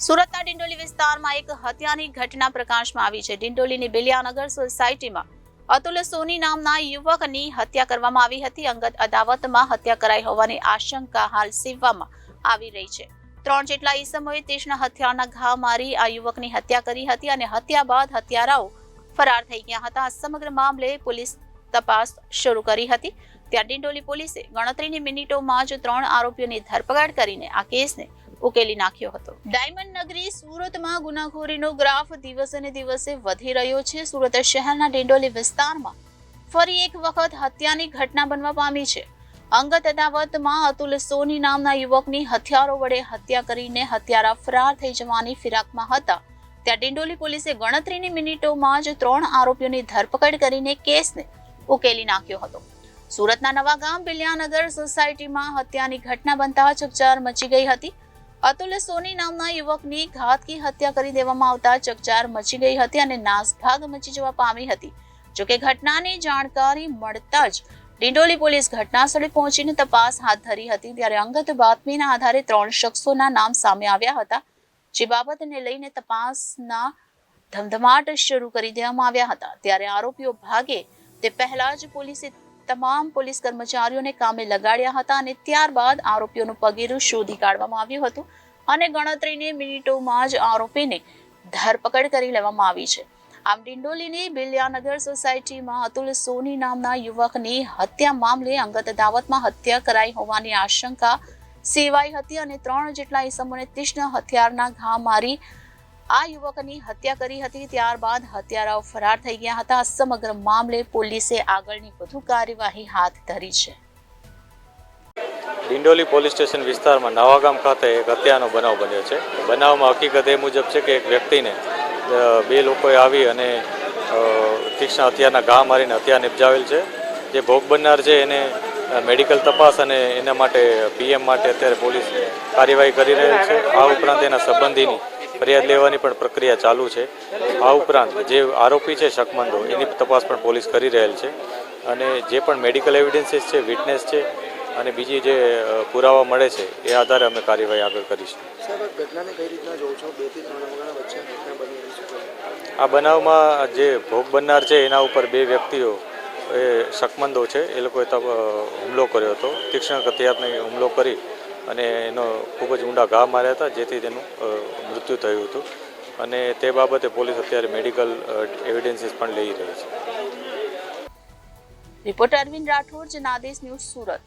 સુરતના ડિંડોલી વિસ્તારમાં એક હત્યાની ઘટના પ્રકાશમાં આવી છે। ડિંડોલીની બિલિયાનગર સોસાયટીમાં અતુલ સોની નામના યુવકની હત્યા કરવામાં આવી હતી। અંગત અદાવતમાં હત્યા કરાઈ હોવાની આશંકા હાલ સેવવામાં આવી રહી છે। 3 જેટલા ઈસમોએ તીક્ષ્ણ હથિયારના ઘા મારી આ યુવકની હત્યા કરી હતી અને હત્યા બાદ હત્યારાઓ ફરાર થઈ ગયા હતા। આ સમગ્ર મામલે પોલીસ તપાસ શરૂ કરી હતી। ત્યાં ડિંડોલી પોલીસે ગણતરીની મિનિટોમાં જ 3 આરોપીઓની ધરપકડ કરીને આ કેસને ઉકેલી નાખ્યો હતો। ડાયમંડ નગરી સુરતમાં ગુનાખોરીનો ગ્રાફ દિવસે ને દિવસે વધી રહ્યો છે। સુરત શહેરના ડિંડોલી વિસ્તારમાં ફરી એક વખત હત્યાની ઘટના બનવા પામી છે। અંગત અદાવતમાં અતુલ સોની નામના યુવકની હથિયારો વડે હત્યા કરીને હત્યારા ફરાર થઈ જવાની ફિરાકમાં હતા। ત્યાં ડિંડોલી પોલીસે ગણતરીની મિનિટોમાં જ 3 આરોપીઓની ધરપકડ કરીને કેસને ઉકેલી નાખ્યો હતો। સુરતના નવાગામ બિલિયાનગર સોસાયટીમાં હત્યાની ઘટના બનતા ચકચાર મચી ગઈ હતી। અતુલ સોની નામના યુવકની ઘાતકી હત્યા કરી દેવામાં આવતા ચકચાર મચી ગઈ હતી અને નાસભાગ મચી જવા પામી હતી। જોકે ઘટનાની જાણકારી મળતા જ ડિંડોલી પોલીસ ઘટના સ્થળે પહોંચીને તપાસ હાથ ધરી હતી। ત્યારે અંગત બાતમીના આધારે 3 શખ્સોના નામ સામે આવ્યા હતા, જે બાબતને લઈને તપાસના ધમધમાટ શરૂ કરી દેવામાં આવ્યા હતા। ત્યારે આરોપીઓ ભાગે તે પહેલા જ પોલીસે તમામ પોલીસ કર્મચારીઓને કામે લગાડ્યા હતા અને ત્યારબાદ આરોપીઓનું પગેરું શોધી કાઢવામાં આવ્યું હતું અને ગણતરીની મિનિટોમાં જ આરોપીને ધરપકડ કરી લેવામાં આવી છે। આમ ડિંડોલીની બિલિયાનગર સોસાયટીમાં અતુલ સોની નામના યુવકની હત્યા મામલે અંગત અદાવતમાં હત્યા કરાઈ હોવાની આશંકા સેવાઈ હતી અને 3 જેટલા ઈસમોને તીક્ષ્ણ હથિયારના ઘા મારી આ યુવકની હત્યા કરી હતી। ત્યારબાદ હત્યારાઓ ફરાર થઈ ગયા હતા। આ સમગ્ર મામલે પોલીસે આગળની વધુ કાર્યવાહી હાથ ધરી છે। ડિંડોલી પોલીસ સ્ટેશન વિસ્તારમાં નવાગામ ખાતે એક હત્યાનો બનાવ બન્યો છે। બનાવમાં હકીકત એ મુજબ છે કે એક વ્યક્તિને 2 લોકોએ આવી અને તીક્ષ્ણ હથિયારના ઘા મારીને હત્યા નિપજાવેલ છે। જે ભોગ બનનાર છે એને મેડિકલ તપાસ અને એના માટે પીએમ માટે અત્યારે પોલીસ કાર્યવાહી કરી રહેલ છે। આ ઉપરાંત એના સંબંધીની ફરિયાદ લેવાની પણ પ્રક્રિયા ચાલુ છે। આ ઉપરાંત જે આરોપી છે શકમંદો એની તપાસ પણ પોલીસ કરી રહેલ છે અને જે પણ મેડિકલ એવિડન્સીસ છે, વિટનેસ છે અને બીજી જે પુરાવા મળે છે એ આધારે અમે કાર્યવાહી આગળ કરીશું। આ બનાવમાં જે ભોગ બનનાર છે એના ઉપર 2 વ્યક્તિઓ એ શકમંદો છે, એ લોકોએ હુમલો કર્યો હતો। તીક્ષ્ણ હથિયારનો હુમલો કરી અને એનો ખૂબ જ ઊંડા ઘા માર્યા હતા, જેથી તેનું મૃત્યુ થયું હતું અને તે બાબતે પોલીસ અત્યારે મેડિકલ એવિડન્સીસ પણ લઈ રહી છે। Reporter Arvind Rathod, Janadesh news, Surat.